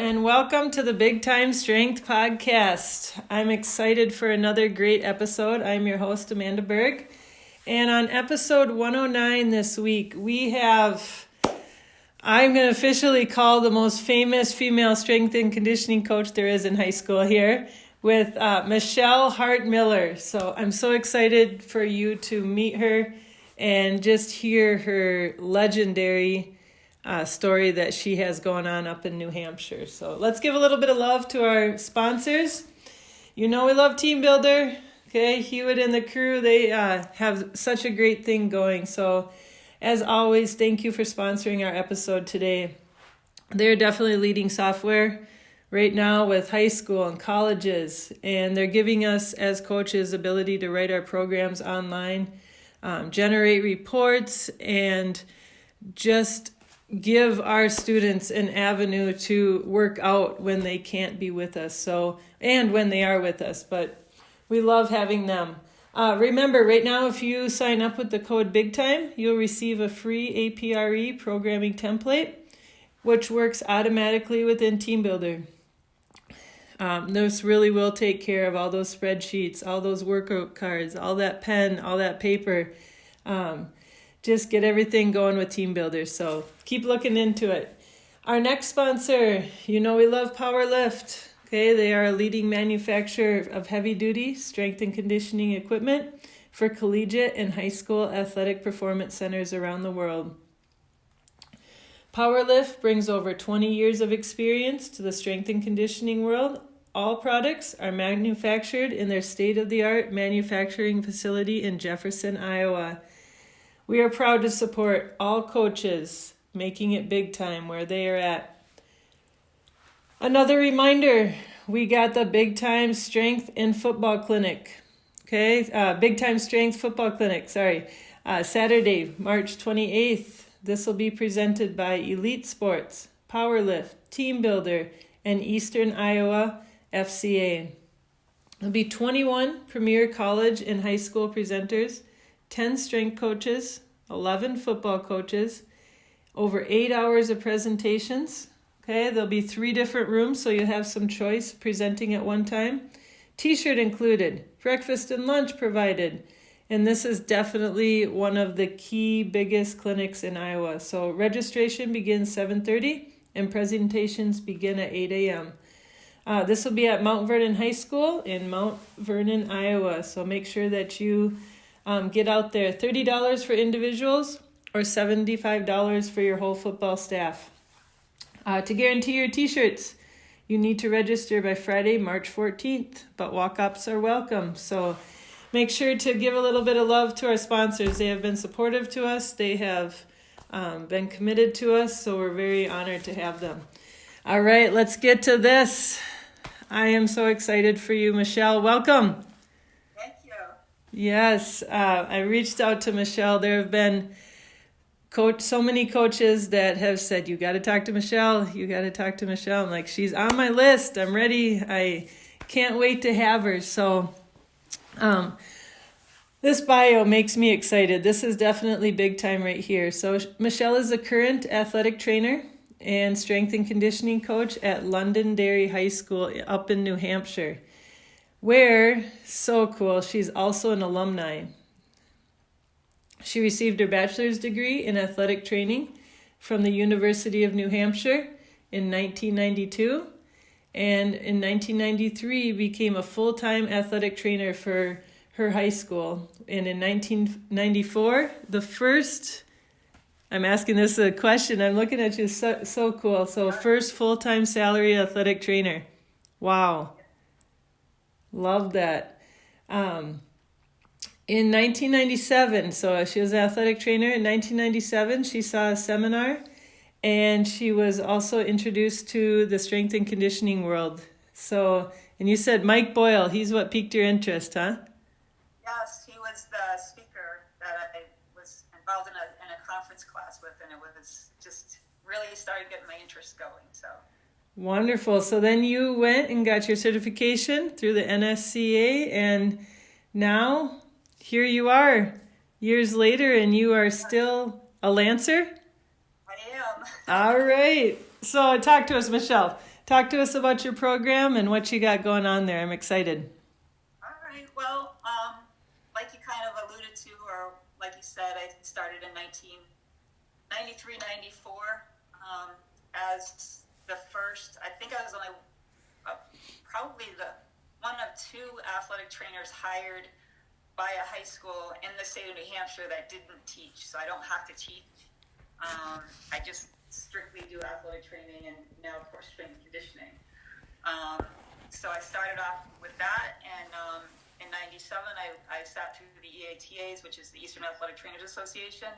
and welcome to the Big Time Strength Podcast. I'm excited for another great episode. I'm your host, Amanda Berg. And on episode 109 this week, we have, I'm going to officially call the most famous female strength and conditioning coach there is in high school here, with Michelle Hart-Miller. So I'm so excited for you to meet her and just hear her legendary story that she has going on up in New Hampshire. So let's give a little bit of love to our sponsors. You know we love Team Builder. Okay, Hewitt and the crew, they have such a great thing going. So as always, thank you for sponsoring our episode today. They're definitely leading software right now with high school and colleges, and they're giving us as coaches ability to write our programs online, generate reports, and just give our students an avenue to work out when they can't be with us, and when they are with us, but we love having them. Remember, right now, if you sign up with the code BIGTIME, you'll receive a free APRE programming template, which works automatically within Team Builder. This really will take care of all those spreadsheets, all those workout cards, all that pen, all that paper. Just get everything going with Team Builder. So keep looking into it. Our next sponsor, you know we love PowerLift. Okay, they are a leading manufacturer of heavy-duty strength and conditioning equipment for collegiate and high school athletic performance centers around the world. PowerLift brings over 20 years of experience to the strength and conditioning world. All products are manufactured in their state-of-the-art manufacturing facility in Jefferson, Iowa. We are proud to support all coaches making it big time where they are at. Another reminder, we got the Big Time Strength and Football Clinic. Okay, Big Time Strength Football Clinic, Saturday, March 28th. This will be presented by Elite Sports, PowerLift, Team Builder, and Eastern Iowa FCA. There'll be 21 premier college and high school presenters, 10 strength coaches, 11 football coaches, over 8 hours of presentations. Okay, there'll be 3 different rooms, so you'll have some choice presenting at one time. T-shirt included, breakfast and lunch provided. And this is definitely one of the key biggest clinics in Iowa. So registration begins 7:30 and presentations begin at 8 a.m. This will be at Mount Vernon High School in Mount Vernon, Iowa. So make sure that you get out there. $30 for individuals or $75 for your whole football staff. To guarantee your t-shirts, you need to register by Friday, March 14th, but walk-ups are welcome. So make sure to give a little bit of love to our sponsors. They have been supportive to us. They have been committed to us, so we're very honored to have them. All right, let's get to this. I am so excited for you, Michelle. Welcome. Thank you. Yes, I reached out to Michelle. There have been so many coaches that have said, you got to talk to Michelle. You got to talk to Michelle. I'm like, she's on my list. I'm ready. I can't wait to have her. So this bio makes me excited. This is definitely big time right here. So Michelle is a current athletic trainer and strength and conditioning coach at Londonderry High School up in New Hampshire, where, so cool, she's also an alumni. She received her bachelor's degree in athletic training from the University of New Hampshire in 1992, and in 1993 became a full-time athletic trainer for her high school. And in 1994, I'm asking this a question, I'm looking at you, so cool. So first full-time salary athletic trainer. Wow. Love that. In 1997, so she was an athletic trainer. In 1997, she saw a seminar, and she was also introduced to the strength and conditioning world. So, and you said Mike Boyle, he's what piqued your interest, huh? Yes, he was the speaker that I was involved in a conference class with, and it was just really started getting my interest going. So wonderful. So then you went and got your certification through the NSCA, and now here you are, years later, and you are still a Lancer? I am. All right. So talk to us, Michelle. Talk to us about your program and what you got going on there. I'm excited. All right. Well, like you kind of alluded to, or like you said, I started in 1993, 94 as the first. I think I was only probably the one of two athletic trainers hired by a high school in the state of New Hampshire that didn't teach. So I don't have to teach. I just strictly do athletic training and now, of course, strength and conditioning. So I started off with that, and in 97, I sat through the EATAs, which is the Eastern Athletic Trainers Association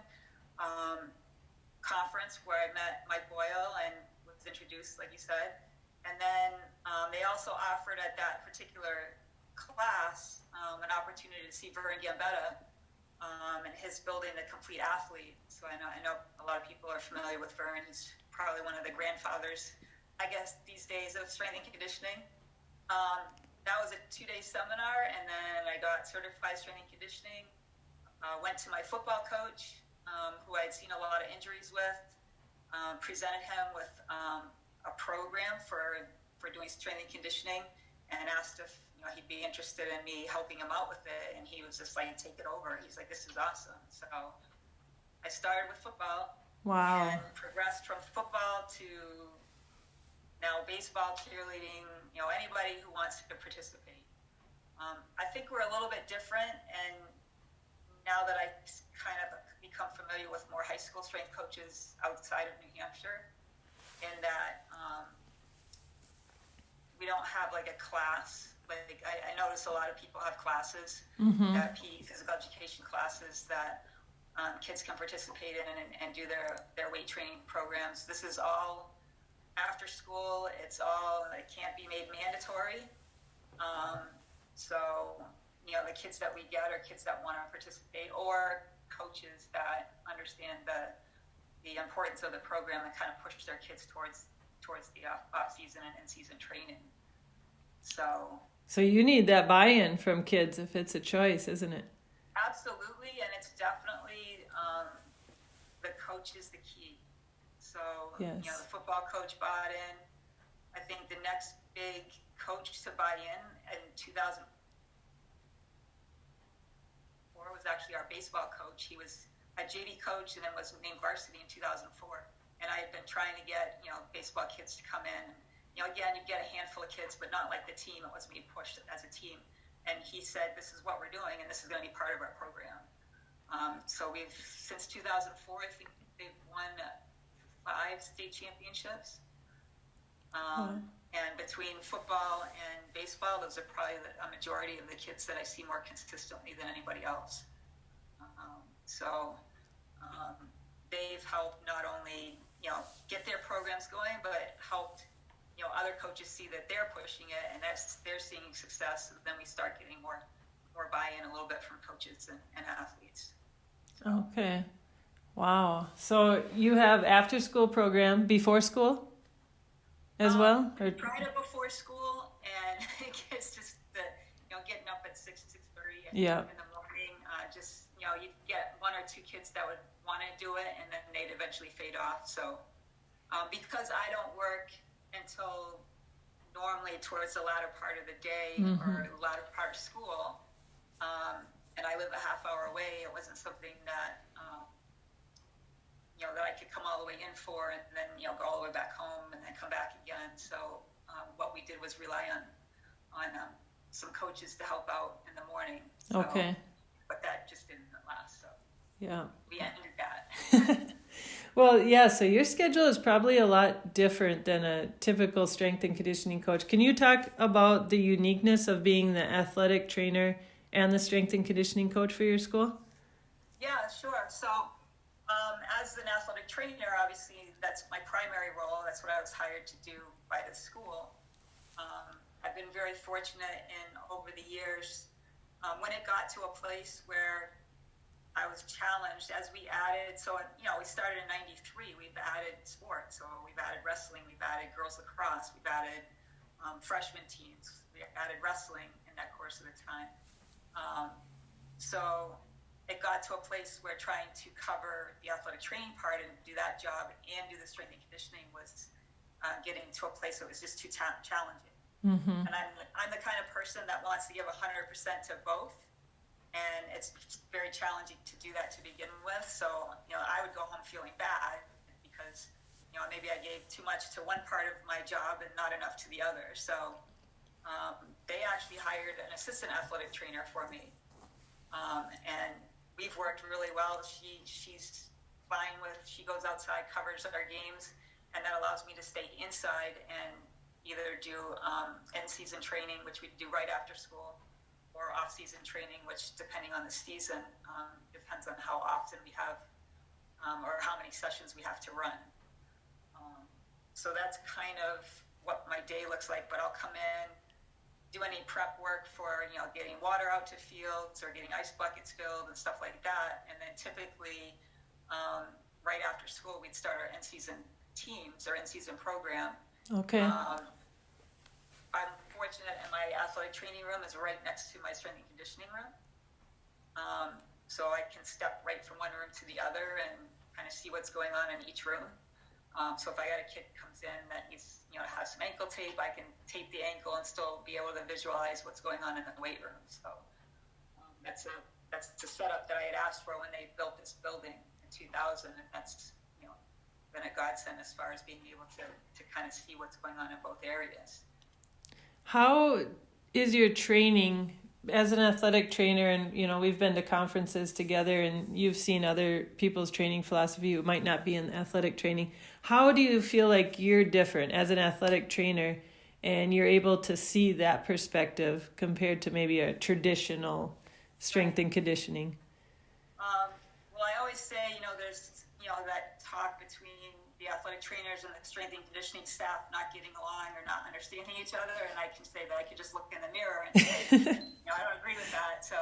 conference, where I met Mike Boyle and was introduced, like you said. And then they also offered at that particular class an opportunity to see Vern Gambetta and his building, The Complete Athlete. So I know a lot of people are familiar with Vern. He's probably one of the grandfathers, I guess, these days of strength and conditioning. That was a 2-day seminar, and then I got certified strength and conditioning. Went to my football coach, who I had seen a lot of injuries with, presented him with a program for doing strength and conditioning, and asked if he'd be interested in me helping him out with it. And he was just like, take it over. He's like, this is awesome. So I started with football. Wow. And progressed from football to now baseball, cheerleading, anybody who wants to participate. I think we're a little bit different, and now that I've kind of become familiar with more high school strength coaches outside of New Hampshire, in that we don't have like a class. Like I notice a lot of people have classes, that PE, physical education classes that kids can participate in and do their weight training programs. This is all after school. It can't be made mandatory. So, the kids that we get are kids that want to participate, or coaches that understand the importance of the program and kind of push their kids towards the off-season and in-season training. So you need that buy-in from kids if it's a choice, isn't it? Absolutely, and it's definitely the coach is the key. So, yes. The football coach bought in. I think the next big coach to buy in 2004 was actually our baseball coach. He was a JV coach and then was named varsity in 2004. And I had been trying to get, baseball kids to come in. Again, you get a handful of kids, but not like the team. It wasn't being pushed as a team. And he said, this is what we're doing, and this is going to be part of our program. So since 2004, I think they've won 5 state championships. And between football and baseball, those are probably a majority of the kids that I see more consistently than anybody else. They've helped not only, get their programs going, but helped other coaches see that they're pushing it and they're seeing success. And then we start getting more buy-in a little bit from coaches and athletes. Okay. Wow. So you have after-school program before school as well? Or? Right up before school, and it's just getting up at 6:30 in the morning. You get 1 or 2 kids that would want to do it, and then they'd eventually fade off. So because I don't work until normally towards the latter part of the day or the latter part of school, and I live a half hour away, it wasn't something that that I could come all the way in for and then go all the way back home and then come back again. So what we did was rely on some coaches to help out in the morning. So, okay. But that just didn't last. So yeah, we ended that. Well, yeah, so your schedule is probably a lot different than a typical strength and conditioning coach. Can you talk about the uniqueness of being the athletic trainer and the strength and conditioning coach for your school? Yeah, sure. So as an athletic trainer, obviously that's my primary role. That's what I was hired to do by the school. I've been very fortunate over the years when it got to a place where I was challenged as we added. So, we started in 93. We've added sports. So we've added wrestling. We've added girls lacrosse. We've added freshman teams. We added wrestling in that course of the time. So it got to a place where trying to cover the athletic training part and do that job and do the strength and conditioning was getting to a place that was just too challenging. Mm-hmm. And I'm the kind of person that wants to give 100% to both, and it's very challenging to do that to begin with. So, I would go home feeling bad because, maybe I gave too much to one part of my job and not enough to the other. So they actually hired an assistant athletic trainer for me, and we've worked really well. She's fine with, she goes outside, covers our games, and that allows me to stay inside and either do in-season training, which we do right after school, or off-season training, which, depending on the season, depends on how often we have or how many sessions we have to run. So that's kind of what my day looks like, but I'll come in, do any prep work for, getting water out to fields or getting ice buckets filled and stuff like that. And then typically, right after school, we'd start our in-season teams or in-season program. Okay. I'm fortunate, and my athletic training room is right next to my strength and conditioning room. So I can step right from one room to the other and kind of see what's going on in each room. So if I got a kid comes in that needs, has some ankle tape, I can tape the ankle and still be able to visualize what's going on in the weight room. So that's the setup that I had asked for when they built this building in 2000, and that's been a godsend as far as being able to kind of see what's going on in both areas. How is your training as an athletic trainer? And, we've been to conferences together and you've seen other people's training philosophy who might not be in athletic training. How do you feel like you're different as an athletic trainer and you're able to see that perspective compared to maybe a traditional strength and conditioning? Well, I always say, there's, that talk between the athletic trainers and the strength and conditioning staff not getting along or not understanding each other, and I can say that I could just look in the mirror and say, I don't agree with that. So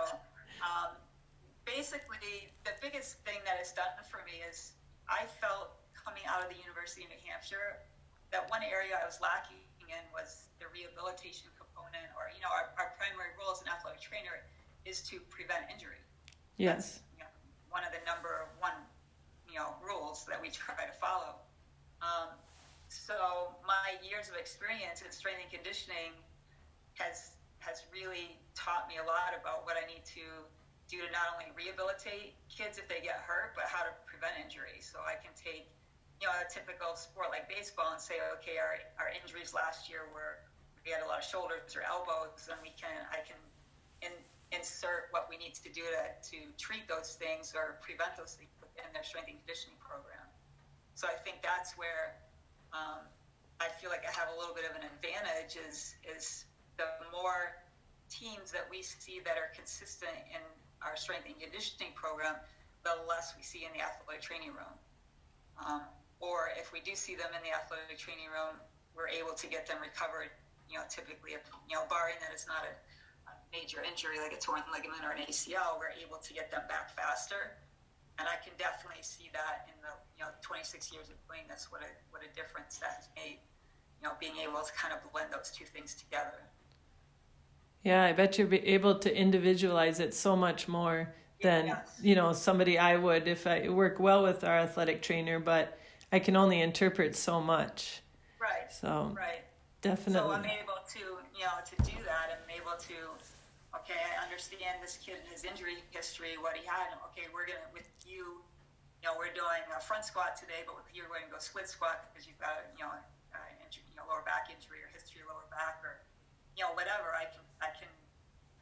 basically, the biggest thing that it's done for me is I felt coming out of the University of New Hampshire that one area I was lacking in was the rehabilitation component, or our primary role as an athletic trainer is to prevent injury. Yes. That's, one of the number one rules that we try to follow. So my years of experience in strength and conditioning has really taught me a lot about what I need to do to not only rehabilitate kids if they get hurt, but how to prevent injury. So I can take, a typical sport like baseball and say, okay, our injuries last year were we had a lot of shoulders or elbows, and I can insert what we need to do to treat those things or prevent those things in their strength and conditioning program. So I think that's where I feel like I have a little bit of an advantage is the more teams that we see that are consistent in our strength and conditioning program, the less we see in the athletic training room. Or if we do see them in the athletic training room, we're able to get them recovered, typically, barring that it's not a major injury like a torn ligament or an ACL, we're able to get them back faster. And I can definitely see that in the 26 years of doing this, what a difference that has made, being able to kind of blend those two things together. Yeah, I bet you'll be able to individualize it so much more than, yes. Somebody I would if I work well with our athletic trainer, but I can only interpret so much. Right. So right. Definitely. So I'm able to, to do that. I'm able to, okay, I understand this kid and his injury history, what he had. Okay, we're going to, with you, we're doing a front squat today, but with you, we're going to go split squat because you've got, lower back injury or history of lower back or, whatever. I can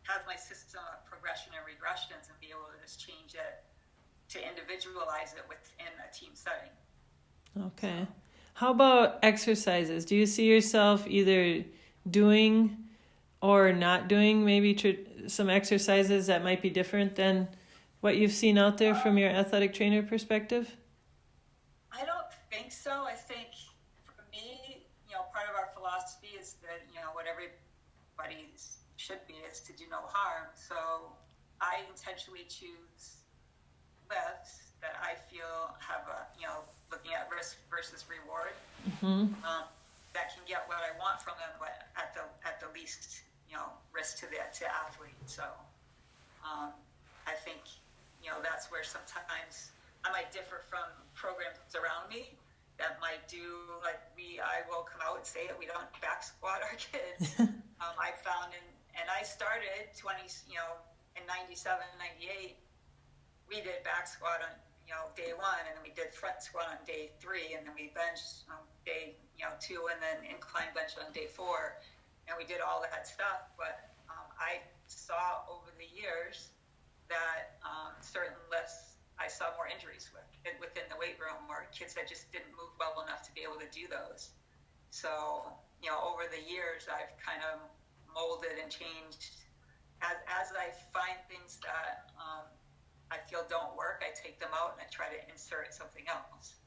have my system of progression and regressions and be able to just change it to individualize it within a team setting. Okay. How about exercises? Do you see yourself either doing or not doing maybe some exercises that might be different than what you've seen out there from your athletic trainer perspective? I don't think so. I think for me, part of our philosophy is that, what everybody should be is to do no harm. So I intentionally choose lifts that I feel have a, looking at risk versus reward, that can get what I want from them, but at the least, risk to the athlete. So I think, that's where sometimes I might differ from programs around me that might do, like I will come out and say it, we don't back squat our kids. I found and I started in 97, 98, we did back squat on, day 1, and then we did front squat on day 3, and then we benched on day, 2, and then incline bench on day 4, and we did all that stuff. But I saw over the years that certain lifts I saw more injuries within the weight room, or kids that just didn't move well enough to be able to do those. So, over the years, I've kind of molded and changed as I find things that I feel don't work. I take them out and I try to insert something else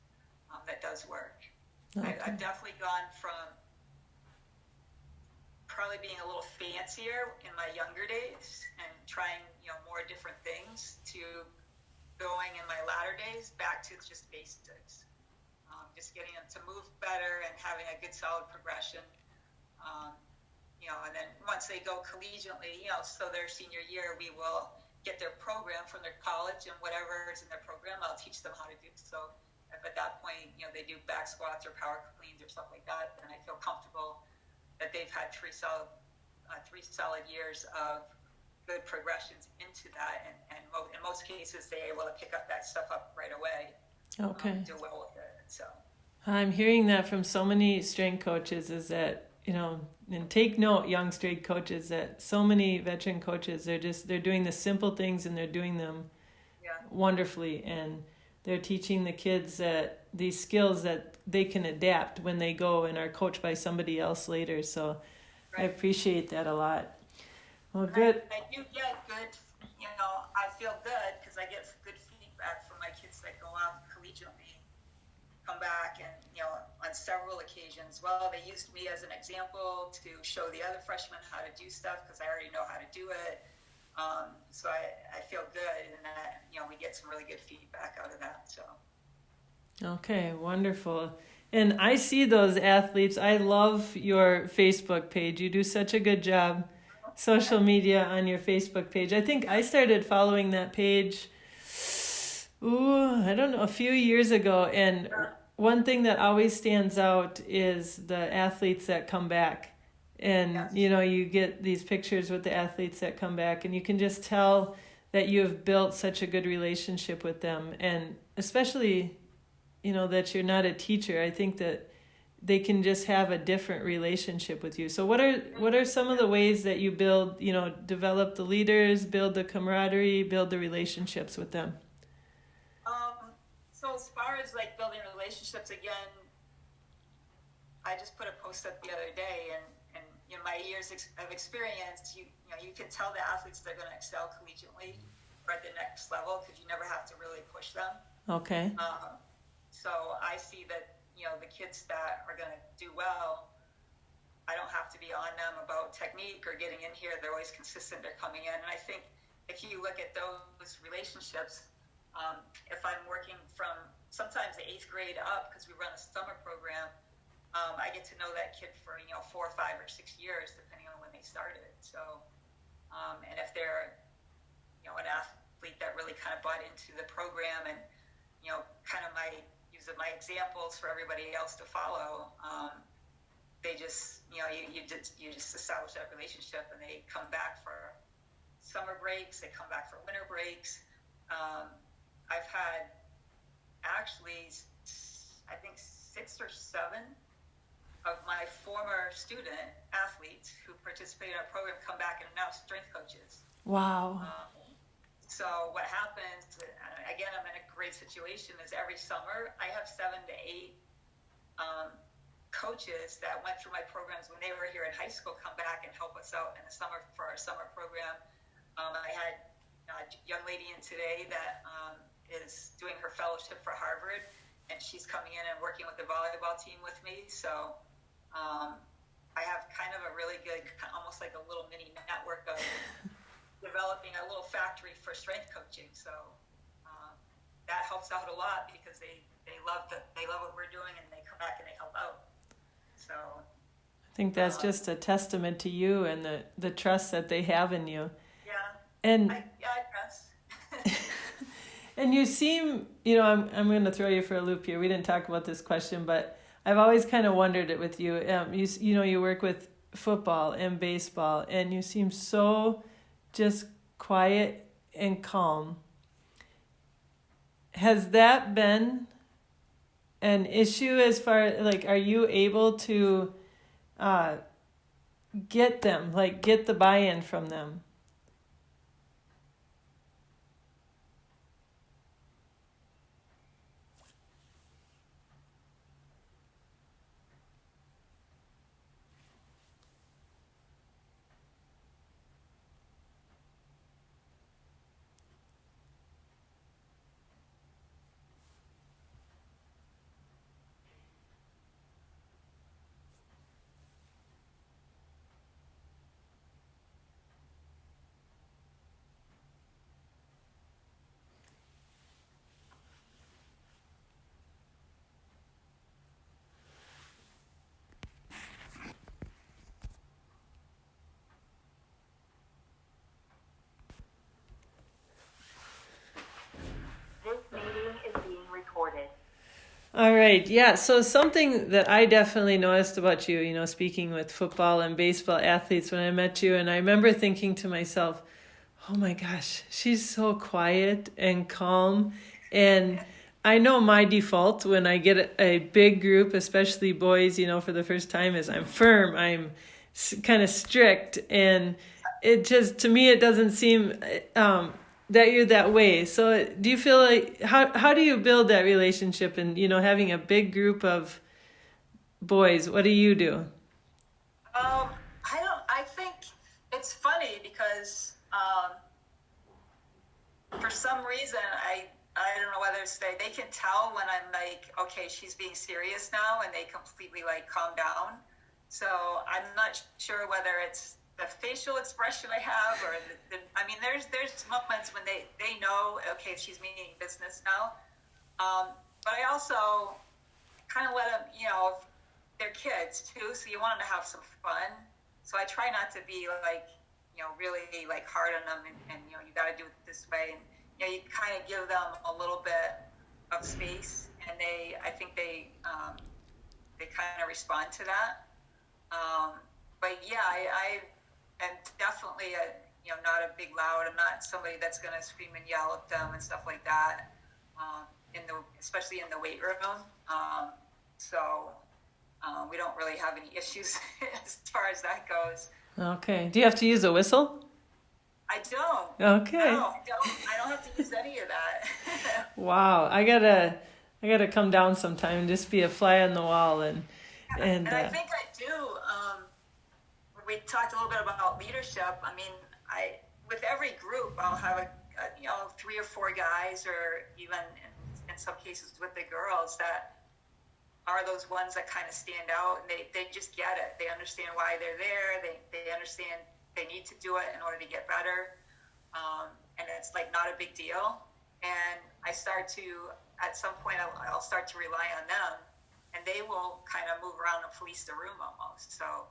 that does work. Okay. I've definitely gone from probably being a little fancier in my younger days and trying more different things to going in my latter days back to just basics, just getting them to move better and having a good solid progression. And then once they go collegiately, so their senior year, we will get their program from their college, and whatever is in their program, I'll teach them how to do. So if at that point, they do back squats or power cleans or stuff like that, then I feel comfortable that they've had three solid years of good progressions into that, and in most cases, they're able to pick up that stuff up right away. Okay. Do well with it. So I'm hearing that from so many strength coaches, is that, and take note, young strength coaches, that so many veteran coaches, they're doing the simple things and they're doing them wonderfully, and they're teaching the kids that these skills that they can adapt when they go and are coached by somebody else later. So right. I appreciate that a lot. Well, good. I do get good, I feel good because I get good feedback from my kids that go off collegiately, come back, and, on several occasions, well, they used me as an example to show the other freshmen how to do stuff because I already know how to do it. So I feel good, and that, we get some really good feedback out of that. So. Okay, wonderful. And I see those athletes. I love your Facebook page. You do such a good job, social media on your Facebook page. I think I started following that page, I don't know, a few years ago. And one thing that always stands out is the athletes that come back. And, yes. You get these pictures with the athletes that come back, and you can just tell that you have built such a good relationship with them. And especially, that you're not a teacher. I think that they can just have a different relationship with you. So what are some of the ways that you build, develop the leaders, build the camaraderie, build the relationships with them? So as far as building relationships, again, I just put a post up the other day, and in my years of experience, you can tell the athletes they're going to excel collegiately or at the next level because you never have to really push them. Okay. So I see that, the kids that are going to do well, I don't have to be on them about technique or getting in here. They're always consistent. They're coming in. And I think if you look at those relationships, if I'm working from sometimes the 8th grade up, because we run a summer program, I get to know that kid for, 4 or 5 or 6 years, depending on when they started. So, and if they're, an athlete that really kind of bought into the program and, kind of use my examples for everybody else to follow, they just, you just establish that relationship, and they come back for summer breaks, they come back for winter breaks. I've had actually, I think 6 or 7 of my former student athletes who participated in our program come back and are now strength coaches. Wow. So what happens, again, I'm in a great situation, is every summer I have 7 to 8 coaches that went through my programs when they were here in high school come back and help us out in the summer for our summer program. I had a young lady in today that is doing her fellowship for Harvard, and she's coming in and working with the volleyball team with me. So I have kind of a really good, almost like a little mini network of developing a little factory for strength coaching. So that helps out a lot because they love what we're doing, and they come back and they help out. So I think that's just a testament to you and the trust that they have in you. Yeah. And I trust. And you seem, I'm going to throw you for a loop here. We didn't talk about this question, but I've always kind of wondered it with you. You work with football and baseball, and you seem so just quiet and calm. Has that been an issue as far, like, are you able to get the buy-in from them? All right. Yeah. So something that I definitely noticed about you, speaking with football and baseball athletes when I met you, and I remember thinking to myself, oh my gosh, she's so quiet and calm. And I know my default when I get a big group, especially boys, for the first time, is I'm firm, I'm kind of strict. And it just, to me, it doesn't seem that you're that way. So do you feel like, how do you build that relationship and, having a big group of boys? What do you do? I think it's funny because for some reason, I don't know whether it's they can tell when I'm like, okay, she's being serious now, and they completely calm down. So I'm not sure whether it's the facial expression I have, or there's moments when they know, okay, she's meaning business now. But I also kind of let them, they're kids too, so you want them to have some fun. So I try not to be really hard on them and you got to do it this way. And, you kind of give them a little bit of space, and I think they kind of respond to that. But yeah, I am definitely not a big loud. I'm not somebody that's going to scream and yell at them and stuff like that. Especially in the weight room. So we don't really have any issues as far as that goes. Okay. Do you have to use a whistle? I don't. Okay. No, I don't have to use any of that. Wow. I gotta come down sometime and just be a fly on the wall and I think I do. We talked a little bit about leadership. With every group, I'll have 3 or 4 guys, or even in some cases with the girls, that are those ones that kind of stand out, and they just get it. They understand why they're there. They understand they need to do it in order to get better. And it's not a big deal. And I start to, at some point, I'll start to rely on them, and they will kind of move around and police the room almost. So,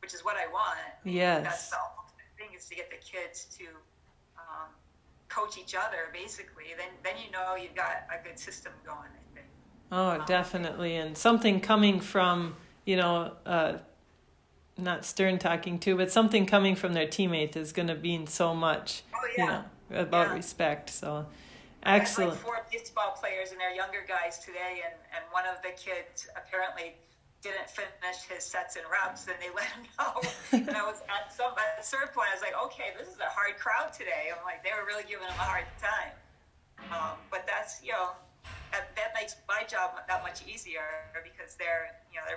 which is what I want. Yes. That's the ultimate thing, is to get the kids to coach each other, basically. Then you've got a good system going, I think. Oh, definitely. And something coming from, not stern talking too, but something coming from their teammate is going to mean so much, about respect. So, excellent. I had 4 baseball players, and they're younger guys today, and one of the kids apparently didn't finish his sets and reps, and they let him know. And I was at a certain point, I was like, okay, this is a hard crowd today. I'm like, they were really giving him a hard time. But that's, that makes my job that much easier, because they're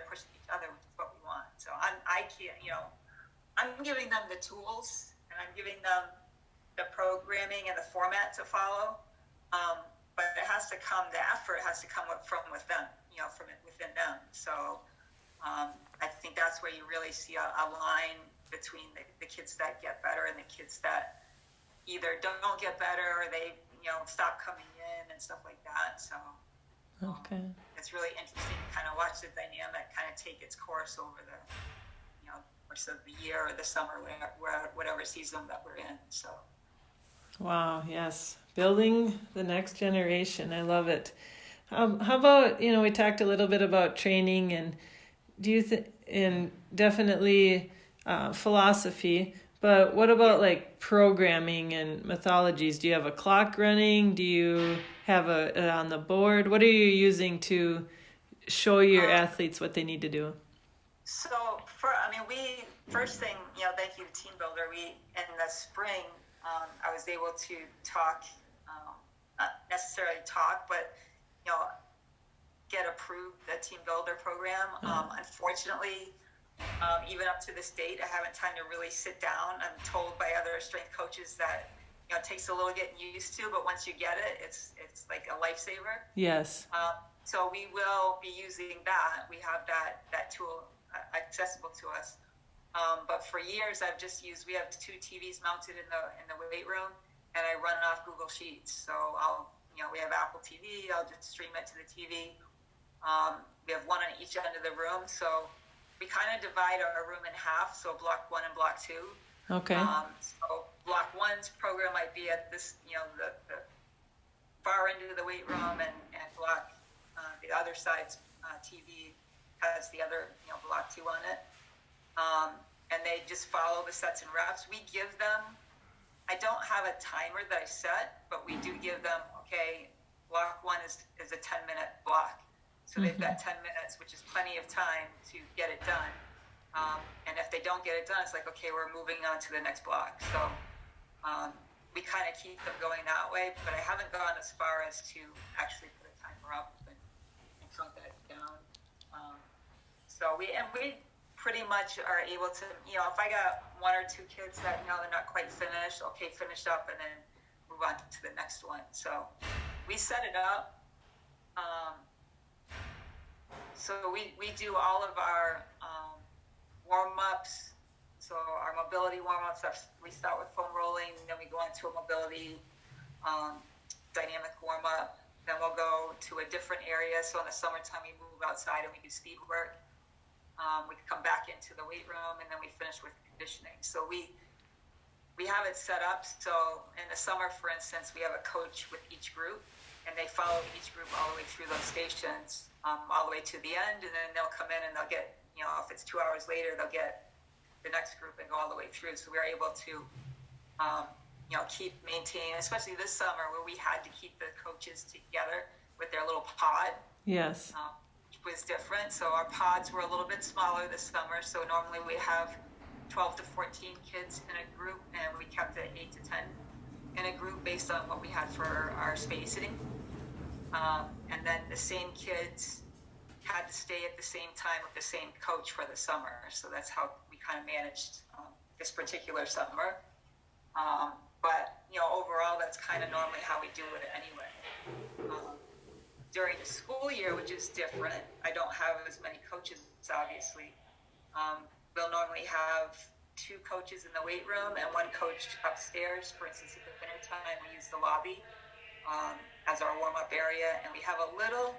pushing each other, which is what we want. So I'm giving them the tools, and I'm giving them the programming and the format to follow. But the effort has to come from within, from within them. So I think that's where you really see a line between the kids that get better and the kids that either don't get better, or they stop coming in and stuff like that. So okay, it's really interesting to kind of watch the dynamic kind of take its course over the course of the year or the summer, whatever season that we're in. So wow, yes, Building the next generation. I love it. How about, we talked a little bit about training, and do you think, and definitely philosophy, but what about like programming and methodologies? Do you have a clock running? Do you have it on the board? What are you using to show your athletes what they need to do? So first thing, thank you to Team Builder. In the spring, I was able to talk, not necessarily talk, but, get approved the Team Builder program. Unfortunately, even up to this date, I haven't time to really sit down. I'm told by other strength coaches that, it takes a little getting used to, but once you get it, it's like a lifesaver. Yes. So we will be using that. We have that tool accessible to us. But for years, we have 2 TVs mounted in the weight room, and I run off Google Sheets. So we have Apple TV. I'll just stream it to the TV. We have one on each end of the room. So we kind of divide our room in half. So block 1 and block 2. Okay. So block 1's program might be at this, the far end of the weight room, and block the other side's TV has the other, block 2 on it. And they just follow the sets and reps. We give them, I don't have a timer that I set, but we do give them, okay, block 1 is a 10-minute block. So they've got 10 minutes, which is plenty of time to get it done. And if they don't get it done, it's like, okay, we're moving on to the next block. So we kind of keep them going that way, but I haven't gone as far as to actually put a timer up and count that down. So we pretty much are able to, if I got 1 or 2 kids that, they're not quite finished, okay, finish up and then move on to the next one. So we set it up. So we do all of our warm-ups. So our mobility warm-ups, we start with foam rolling, then we go into a mobility dynamic warm-up. Then we'll go to a different area. So in the summertime, we move outside and we do speed work. We come back into the weight room, and then we finish with conditioning. So we have it set up. So in the summer, for instance, we have a coach with each group, and they follow each group all the way through those stations, all the way to the end, and then they'll come in and they'll get, if it's 2 hours later, they'll get the next group and go all the way through. So we're able to, keep maintaining, especially this summer where we had to keep the coaches together with their little pod. Yes. Which was different. So our pods were a little bit smaller this summer. So normally we have 12 to 14 kids in a group, and we kept it 8 to 10 in a group based on what we had for our spacing. And then the same kids had to stay at the same time with the same coach for the summer. So that's how we kind of managed this particular summer. But, overall, that's kind of normally how we do it anyway. During the school year, which is different, I don't have as many coaches, obviously. We'll normally have 2 coaches in the weight room and 1 coach upstairs. For instance, at the winter time, we use the lobby as our warm-up area. And we have a little,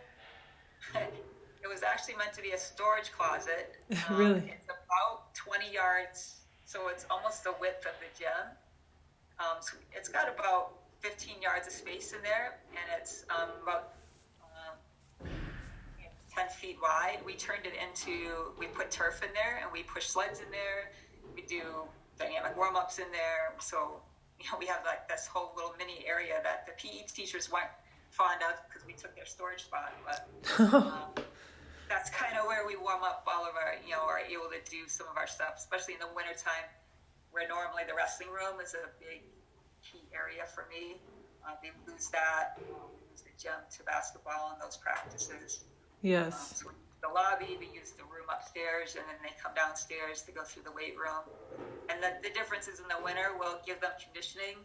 it was actually meant to be a storage closet. Really? It's about 20 yards, so it's almost the width of the gym. So it's got about 15 yards of space in there, and it's about 10 feet wide. We turned it into, we put turf in there, and we push sleds in there. We do dynamic warm-ups in there. So, we have like this whole little mini area that the PE teachers weren't fond of because we took their storage spot. But that's kind of where we warm up all of our, are able to do some of our stuff, especially in the wintertime, where normally the wrestling room is a big key area for me. We lose that. We lose the gym to basketball and those practices. Yes. So we use the lobby, we use the room upstairs, and then they come downstairs to go through the weight room. And the difference is in the winter, we'll give them conditioning.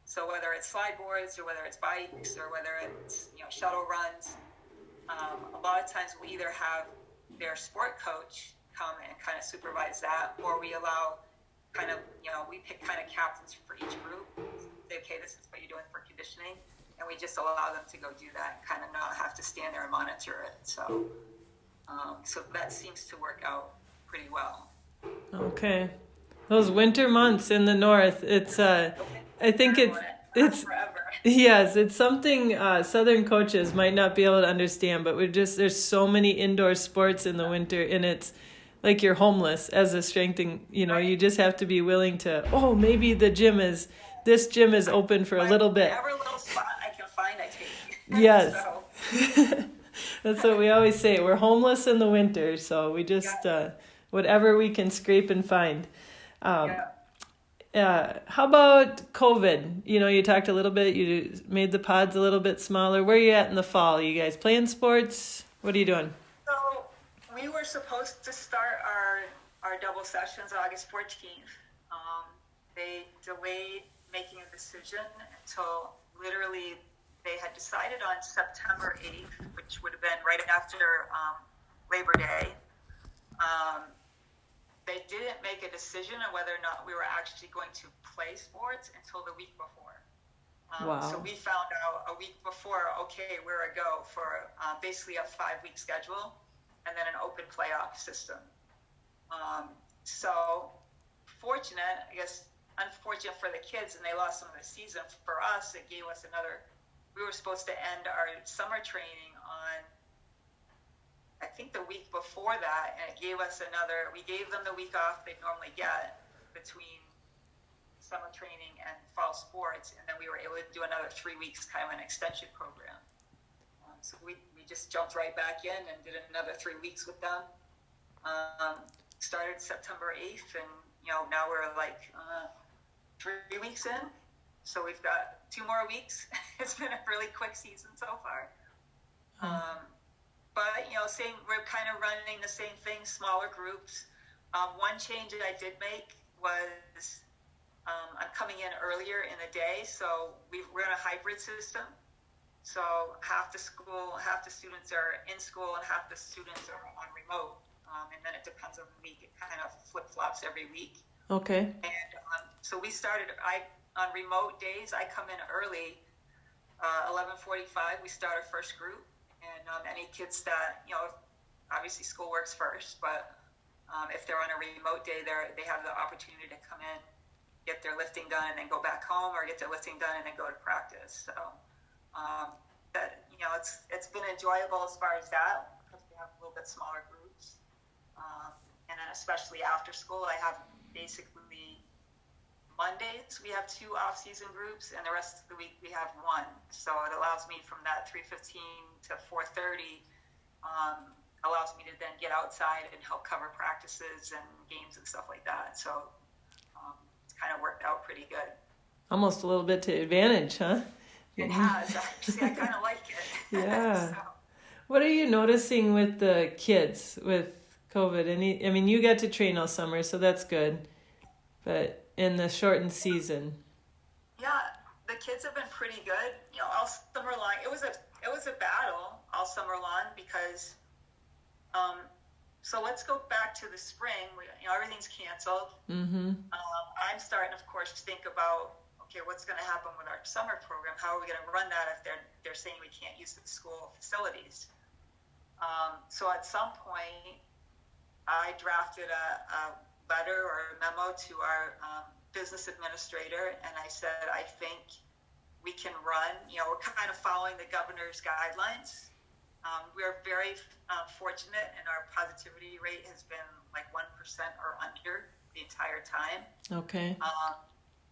So whether it's slide boards or whether it's bikes or whether it's, shuttle runs, a lot of times we either have their sport coach come and kind of supervise that, or we allow kind of, we pick kind of captains for each group. Say, okay, this is what you're doing for conditioning. And we just allow them to go do that and kind of not have to stand there and monitor it. So, so that seems to work out pretty well. Okay. Those winter months in the north, it's, I think it's, forever. Yes, it's something Southern coaches might not be able to understand, but there's so many indoor sports in the winter, and it's like you're homeless as a strength, and you just have to be willing to, maybe this gym is open for a little bit. Whatever little spot I can find, I take. Yes. So. That's what we always say. We're homeless in the winter, so we just, whatever we can scrape and find. How about COVID? You talked a little bit, you made the pods a little bit smaller. Where are you at in the fall? Are you guys playing sports? What are you doing? So we were supposed to start our double sessions August 14th. They delayed making a decision until literally they had decided on September 8th, which would have been right after Labor Day. They didn't make a decision on whether or not we were actually going to play sports until the week before. Wow. So we found out a week before, okay, we're a go for basically a 5-week schedule and then an open playoff system. So fortunate, I guess, unfortunate for the kids, and they lost some of the season. For us, it gave us we were supposed to end our summer training on, I think, the week before that, and it gave us we gave them the week off they normally get between summer training and fall sports, and then we were able to do another 3 weeks, kind of an extension program. So we just jumped right back in and did another 3 weeks with them. Started September 8th, and now we're like 3 weeks in, so we've got 2 more weeks. It's been a really quick season so far. But, we're kind of running the same thing, smaller groups. One change that I did make was I'm coming in earlier in the day, so we're in a hybrid system. So half the students are in school and half the students are on remote. And then it depends on the week. It kind of flip-flops every week. Okay. And so we started, on remote days, I come in early, 11:45, we start our first group. And any kids that, obviously school works first, but if they're on a remote day, they have the opportunity to come in, get their lifting done, and then go back home, or get their lifting done and then go to practice. So it's been enjoyable as far as that, because we have a little bit smaller groups. And then especially after school, I have basically Mondays we have 2 off-season groups, and the rest of the week we have 1. So it allows me from that 3:15 to 4:30, allows me to then get outside and help cover practices and games and stuff like that. So it's kind of worked out pretty good. Almost a little bit to advantage, huh? It has, actually. I kind of like it. Yeah. So. What are you noticing with the kids with COVID? You got to train all summer, so that's good. But in the shortened season. Yeah, the kids have been pretty good. All summer long, it was a battle all summer long because, so let's go back to the spring. Everything's canceled. Mm-hmm. I'm starting, of course, to think about, okay, what's going to happen with our summer program? How are we going to run that if they're saying we can't use the school facilities? So at some point, I drafted a letter or a memo to our business administrator, and I said, I think we can run, we're kind of following the governor's guidelines. We're very fortunate, and our positivity rate has been like 1% or under the entire time. Okay.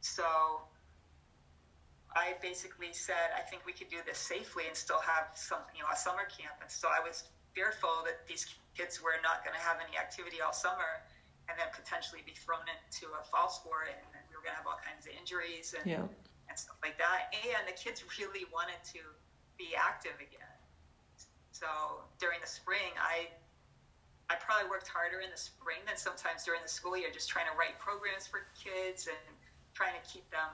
So I basically said, I think we could do this safely and still have a summer camp. And so I was fearful that these kids were not going to have any activity all summer, and then potentially be thrown into a fall sport, and then we were going to have all kinds of injuries and stuff like that. And the kids really wanted to be active again. So during the spring, I probably worked harder in the spring than sometimes during the school year, just trying to write programs for kids and trying to keep them,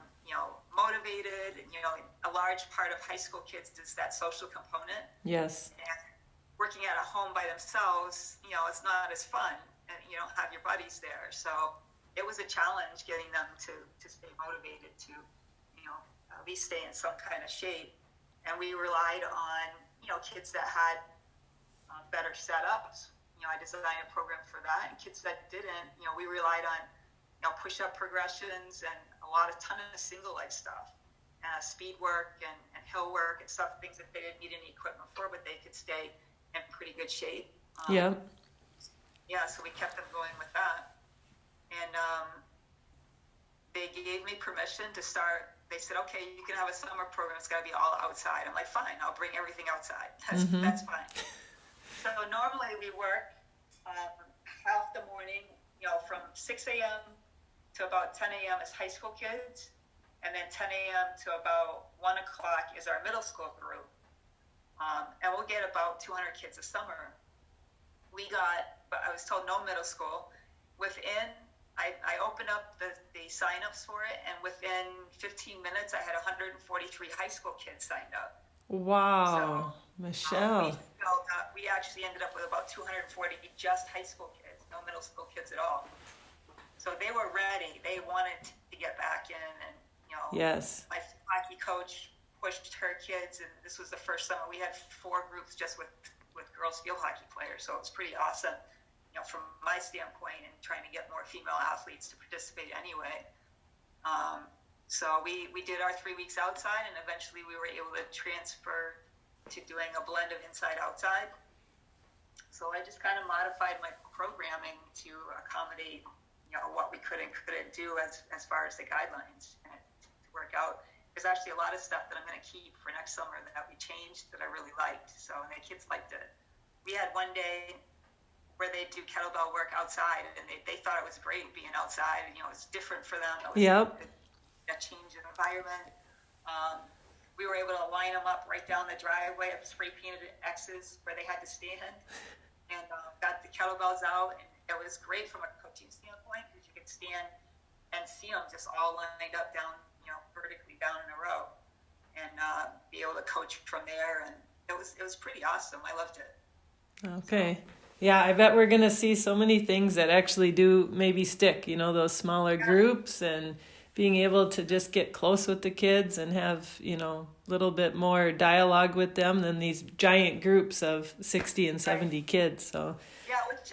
motivated. And, a large part of high school kids is that social component. Yes. And working at a home by themselves, it's not as fun. And you don't have your buddies there. So it was a challenge getting them to stay motivated, to, at least stay in some kind of shape. And we relied on, kids that had better setups. I designed a program for that. And kids that didn't, we relied on, push-up progressions and ton of single leg stuff. speed work and hill work and stuff, things that they didn't need any equipment for, but they could stay in pretty good shape. Yeah. Yeah, so we kept them going with that. And they gave me permission to start. They said, okay, you can have a summer program. It's got to be all outside. I'm like, fine, I'll bring everything outside. That's fine. So normally we work half the morning, from 6 a.m. to about 10 a.m. is high school kids. And then 10 a.m. to about 1 o'clock is our middle school group. And we'll get about 200 kids a summer. But I was told no middle school. I opened up the sign-ups for it, and within 15 minutes, I had 143 high school kids signed up. Wow, so, Michelle. We actually ended up with about 240 just high school kids, no middle school kids at all. So they were ready. They wanted to get back in, and yes. My hockey coach pushed her kids, and this was the first summer. We had 4 groups just with girls field hockey players, so it was pretty awesome, from my standpoint, and trying to get more female athletes to participate anyway. So we did our 3 weeks outside, and eventually we were able to transfer to doing a blend of inside-outside. So I just kind of modified my programming to accommodate, what we could and couldn't do as far as the guidelines and to work out. There's actually a lot of stuff that I'm going to keep for next summer that we changed that I really liked. So, and the kids liked it. We had one day where they do kettlebell work outside, and they thought it was great being outside. And, it's different for them. It was a change in environment. We were able to line them up right down the driveway of spray painted X's where they had to stand, and got the kettlebells out. And it was great from a coaching standpoint because you could stand and see them just all lined up down, vertically down in a row, and be able to coach from there. And it was pretty awesome. I loved it. Okay. Yeah, I bet we're going to see so many things that actually do maybe stick, those smaller groups, and being able to just get close with the kids and have, a little bit more dialogue with them than these giant groups of 60 and 70 kids. So yeah, which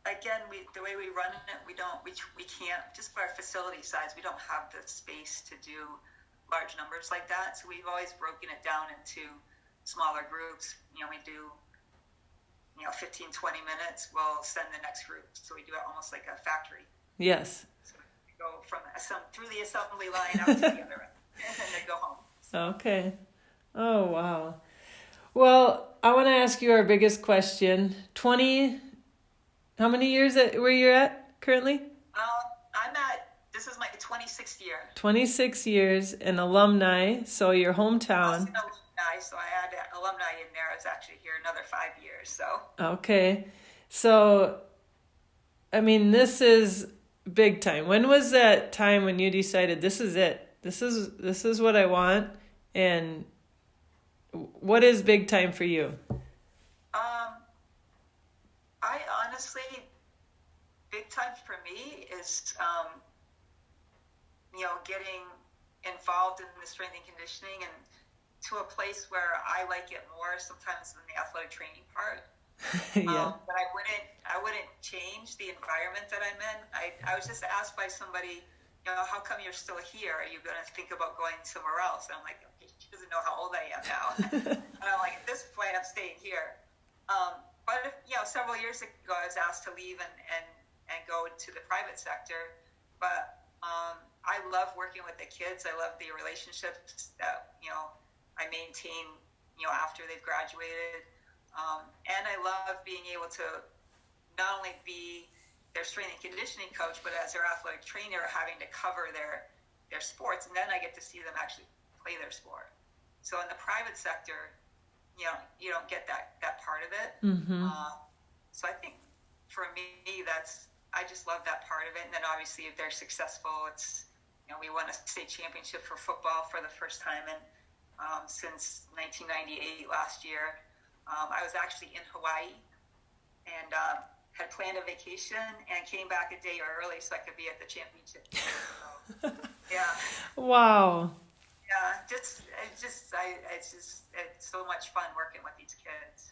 again, the way we run it, we can't, just for our facility size, we don't have the space to do large numbers like that. So we've always broken it down into smaller groups. We do 15, 20 minutes, we'll send the next group. So we do it almost like a factory. Yes. So we go through the assembly line out to the other end, and then they go home. So. Okay. Oh, wow. Well, I want to ask you our biggest question. How many years were you at currently? This is my 26th year. 26 years, an alumni, so your hometown. I was an alumni, so I had alumni in there. I was actually here another 5 years, so. Okay. So, this is big time. When was that time when you decided this is it? This is what I want, and what is big time for you? I honestly, big time for me is, getting involved in the strength and conditioning, and to a place where I like it more sometimes than the athletic training part. Yeah. But I wouldn't change the environment that I'm in. I was just asked by somebody, how come you're still here? Are you going to think about going somewhere else? And I'm like, okay, she doesn't know how old I am now. And I'm like, at this point, I'm staying here. But several years ago, I was asked to leave and go to the private sector. But I love working with the kids. I love the relationships that I maintain after they've graduated. And I love being able to not only be their strength and conditioning coach, but as their athletic trainer, having to cover their sports. And then I get to see them actually play their sport. So in the private sector, you don't get that part of it. Mm-hmm. So I think for me, I just love that part of it. And then obviously if they're successful, it's, we won a state championship for football for the first time since 1998 last year. I was actually in Hawaii and had planned a vacation and came back a day early so I could be at the championship. So, yeah. Wow. Yeah, it's so much fun working with these kids.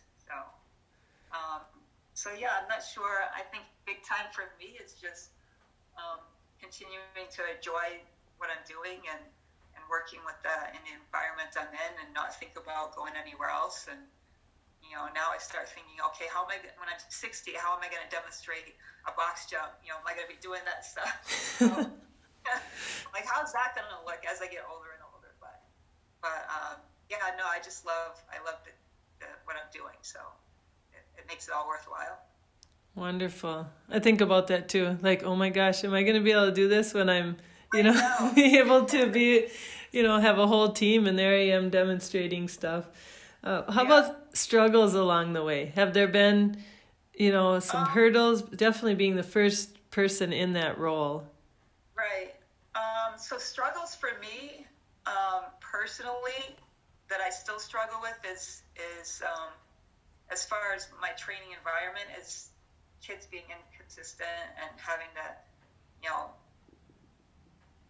So yeah, I'm not sure. I think big time for me is just continuing to enjoy what I'm doing and working with in the environment I'm in, and not think about going anywhere else. And now I start thinking, okay, when I'm 60, how am I going to demonstrate a box jump? Am I going to be doing that stuff? So, like, how's that going to look as I get older and older? But yeah, no, I love what I'm doing. So it makes it all worthwhile. Wonderful. I think about that too. Like, oh my gosh, am I going to be able to do this when I'm, know. be able to be, have a whole team, and there I am demonstrating stuff. How about struggles along the way? Have there been, some hurdles? Definitely being the first person in that role. Right. So struggles for me, personally, that I still struggle with is as far as my training environment, is kids being inconsistent and having to,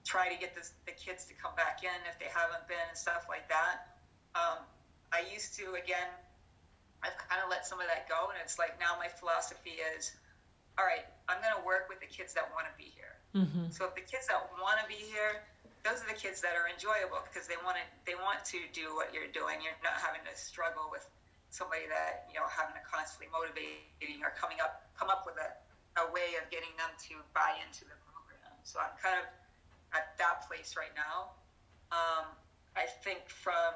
try to get the kids to come back in if they haven't been and stuff like that. I used to, again, I've kind of let some of that go, and it's like now my philosophy is, all right, I'm going to work with the kids that want to be here. Mm-hmm. So if the kids that want to be here, those are the kids that are enjoyable because they want to do what you're doing. You're not having to struggle with somebody that, having to constantly motivating or come up with a way of getting them to buy into the program. So I'm kind of at that place right now. I think from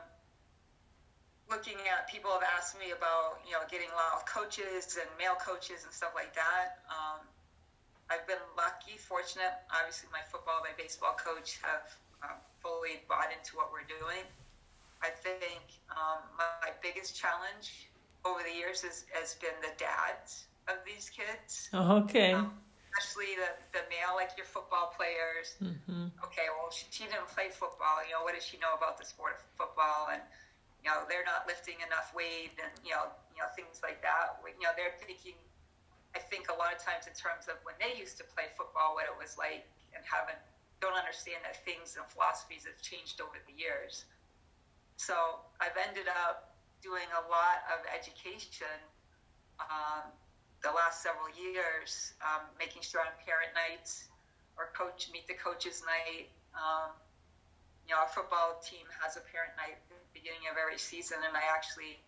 looking at, people have asked me about, getting a lot of coaches and male coaches and stuff like that. I've been lucky, fortunate. Obviously, my football, my baseball coach have fully bought into what we're doing. I think my biggest challenge over the years has been the dads of these kids. Oh, okay. Especially the male, like your football players. Mm-hmm. Okay, well, she didn't play football. What does she know about the sport of football? And they're not lifting enough weight, and things like that. They're thinking, I think a lot of times in terms of when they used to play football, what it was like, and don't understand that things and philosophies have changed over the years. So I've ended up doing a lot of education the last several years, making sure on parent nights or meet the coaches night. Our football team has a parent night at the beginning of every season, and I actually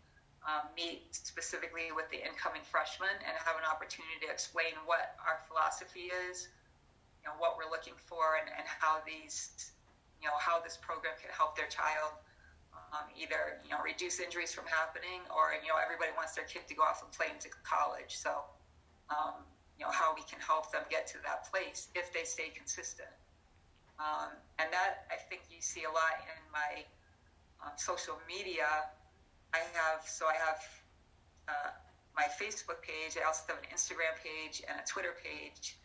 meet specifically with the incoming freshmen and have an opportunity to explain what our philosophy is, what we're looking for, and how how this program can help their child either reduce injuries from happening, or everybody wants their kid to go off and play into college. So how we can help them get to that place if they stay consistent. And that, I think you see a lot in my social media. I have my Facebook page. I also have an Instagram page and a Twitter page.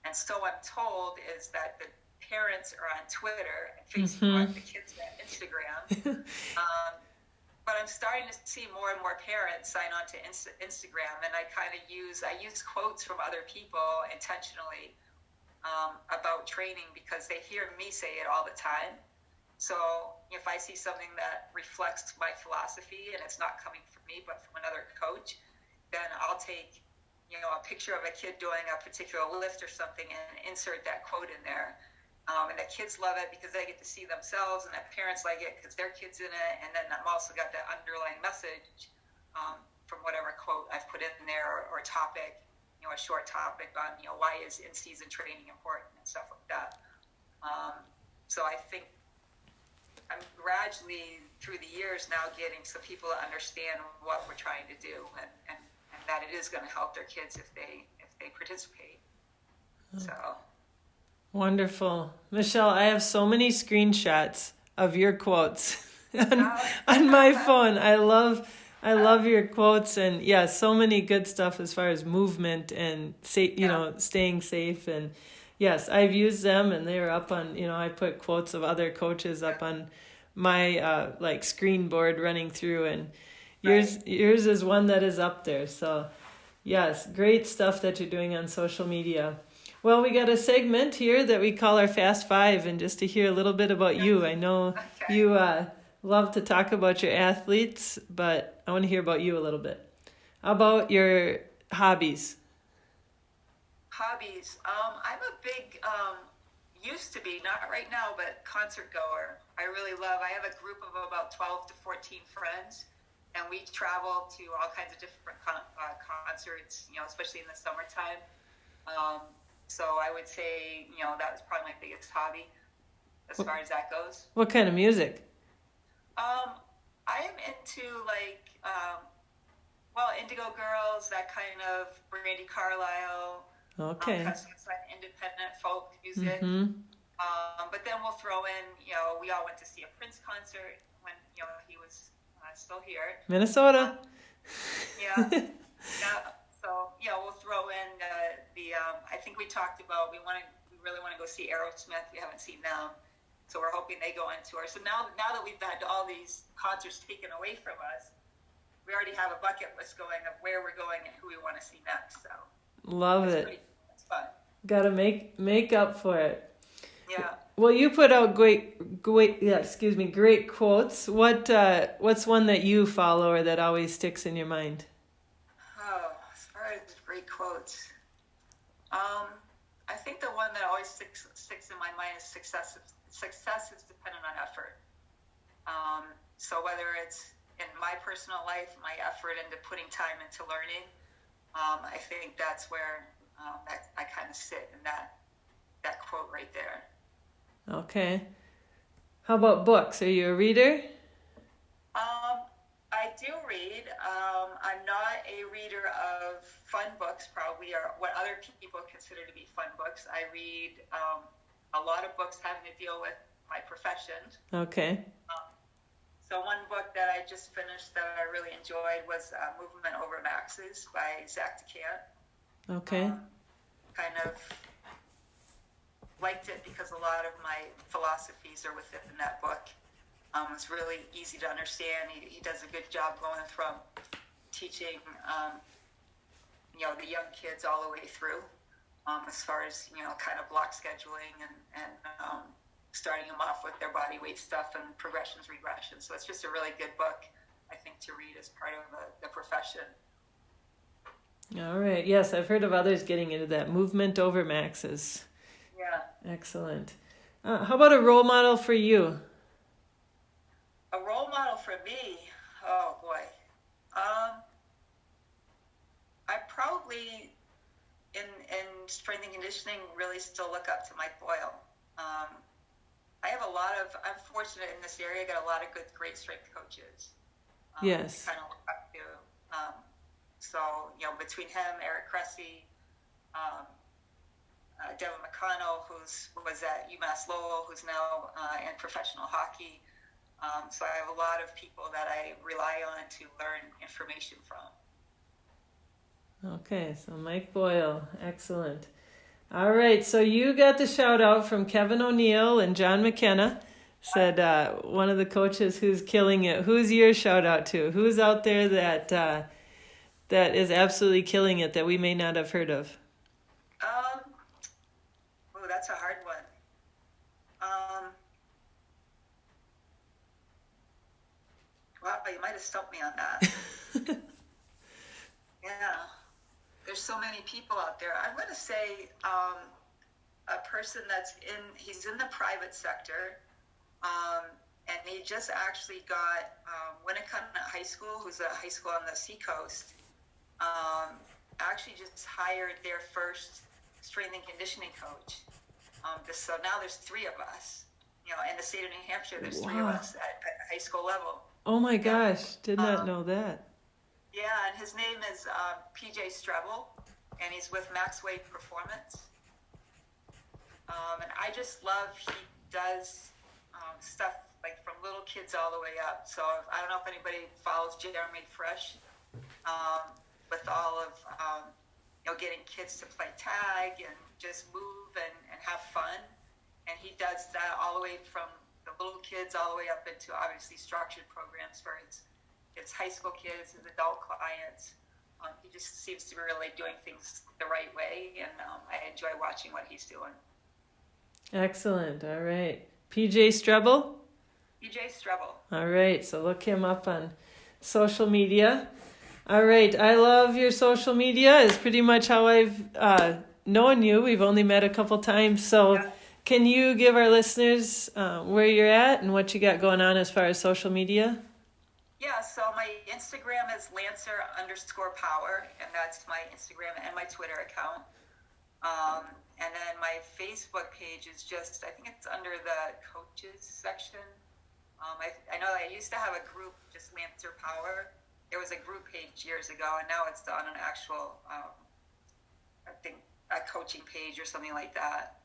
And so I'm told is that the parents are on Twitter and Facebook, the kids are on Instagram. But I'm starting to see more and more parents sign on to Instagram, and I use quotes from other people intentionally about training because they hear me say it all the time. So if I see something that reflects my philosophy and it's not coming from me but from another coach, then I'll take a picture of a kid doing a particular lift or something and insert that quote in there. And the kids love it because they get to see themselves, and the parents like it because their kid's in it. And then I've also got that underlying message from whatever quote I've put in there or topic, a short topic on, why is in-season training important and stuff like that. So I think I'm gradually through the years now getting some people to understand what we're trying to do and that it is going to help their kids if they participate. So. Wonderful. Michelle, I have so many screenshots of your quotes on my phone. I love your quotes, and so many good stuff as far as movement and staying safe. And yes, I've used them, and they're up on, I put quotes of other coaches up on my screen board running through, and yours is one that is up there. So yes, great stuff that you're doing on social media. Well, we got a segment here that we call our Fast Five, and just to hear a little bit about you. I know you love to talk about your athletes, but I want to hear about you a little bit. How about your hobbies? Hobbies. I'm a big used to be, not right now, but concert goer. I have a group of about 12 to 14 friends, and we travel to all kinds of different concerts, especially in the summertime. So I would say, that was probably my biggest hobby as far as that goes. What kind of music? I am into Indigo Girls, that kind of Brandy Carlisle. Okay. It's like independent folk music. Mm-hmm. But then we'll throw in, we all went to see a Prince concert when, he was still here. Minnesota. Yeah. Yeah. So, we'll throw in I think we talked about, we really want to go see Aerosmith. We haven't seen them. So we're hoping they go on tour. So now that we've had all these concerts taken away from us, we already have a bucket list going of where we're going and who we want to see next. So love it. It's fun. Got to make up for it. Yeah. Well, you put out great quotes. What's one that you follow or that always sticks in your mind? Oh, as far as great quotes, I think the one that always sticks in my mind is success is dependent on effort. So whether it's in my personal life, my effort into putting time into learning, I think that's where I kind of sit in that quote right there. Okay. How about books? Are you a reader? I do read. I'm not a reader of fun books, probably, or what other people consider to be fun books. I read a lot of books having to deal with my profession. Okay. So one book that I just finished that I really enjoyed was Movement Over Maxes by Zach DeCant. Okay. Kind of liked it because a lot of my philosophies are within that book. It's really easy to understand. He does a good job going from teaching, the young kids all the way through, as far as, kind of block scheduling and starting them off with their body weight stuff and progressions, regressions. So it's just a really good book, I think, to read as part of the profession. All right. Yes, I've heard of others getting into that movement over maxes. Yeah. Excellent. How about a role model for you? A role model for me? Oh, boy. I probably, in strength and conditioning, really still look up to Mike Boyle. I'm fortunate in this area, I got a lot of great strength coaches. Yes. Kind of look up to. So, between him, Eric Cressy, Devin McConnell, who was at UMass Lowell, who's now in professional hockey. So I have a lot of people that I rely on to learn information from. Okay, so Mike Boyle, excellent. All right, so you got the shout out from Kevin O'Neill and John McKenna. Said one of the coaches who's killing it. Who's your shout out to? Who's out there that is absolutely killing it that we may not have heard of? That's a hard one. Wow, you might have stumped me on that. Yeah. There's so many people out there. I'm going to say a person he's in the private sector, and he just actually got Winnicott High School, who's a high school on the seacoast, actually just hired their first strength and conditioning coach. So now there's 3 of us. In the state of New Hampshire, there's 3 of us at high school level. Oh my gosh, did not know that. Yeah, and his name is PJ Strebel, and he's with Max Wade Performance. And I just love he does stuff like from little kids all the way up. So I don't know if anybody follows Jeremy Fresh with all of getting kids to play tag and just move and have fun. And he does that all the way from the little kids all the way up into obviously structured programs for his high school kids, his adult clients. He just seems to be really doing things the right way, and I enjoy watching what he's doing. Excellent. All right. PJ Strebel? PJ Strebel. All right. So look him up on social media. All right. I love your social media. It's pretty much how I've known you. We've only met a couple times. So Can you give our listeners where you're at and what you got going on as far as social media? Yeah, so my Instagram is Lancer_power, and that's my Instagram and my Twitter account. And then my Facebook page is just, I think it's under the coaches section. I know I used to have a group, just Lancer Power. There was a group page years ago, and now it's on an actual, I think, a coaching page or something like that.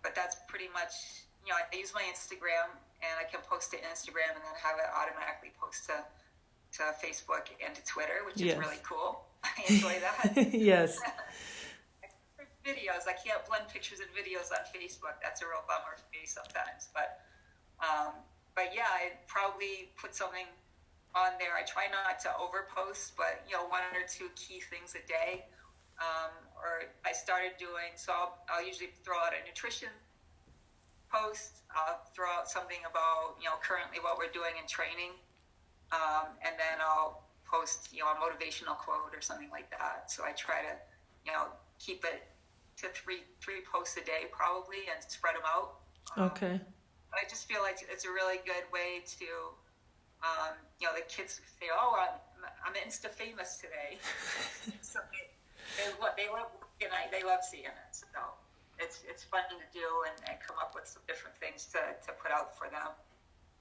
But that's pretty much, I use my Instagram, and I can post to Instagram and then have it automatically post to Facebook and to Twitter, which is really cool. I enjoy that. Yes. Videos, I can't blend pictures and videos on Facebook. That's a real bummer for me sometimes. But yeah, I'd probably put something on there. I try not to overpost, but one or two key things a day. Or I started doing, so I'll usually throw out a nutrition post. I'll throw out something about currently what we're doing in training, and then I'll post a motivational quote or something like that. So I try to keep it to three posts a day probably, and spread them out. Okay. But I just feel like it's a really good way to the kids say, oh, I'm Insta famous today. So they love seeing it. So it's fun to do and come up with some different things to put out for them.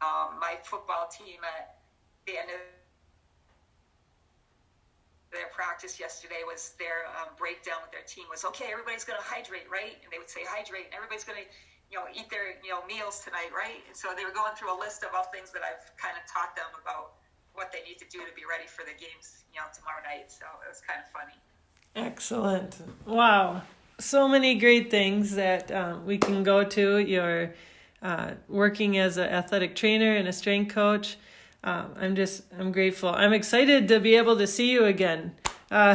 My football team at the end of their practice yesterday was their breakdown with their team was, okay, everybody's going to hydrate, right? And they would say hydrate, and everybody's going to eat their meals tonight, right? And so they were going through a list of all things that I've kind of taught them about what they need to do to be ready for the games tomorrow night. So it was kind of funny. Excellent. Wow. So many great things that we can go to. You're working as an athletic trainer and a strength coach. I'm grateful. I'm excited to be able to see you again. I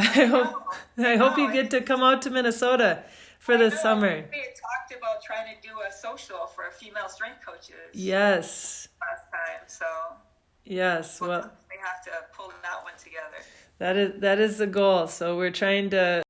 hope you get to come out to Minnesota for the summer. We had talked about trying to do a social for female strength coaches. Yes. Last time, so. Yes. Well, we have to pull that one together. That is the goal. So we're trying to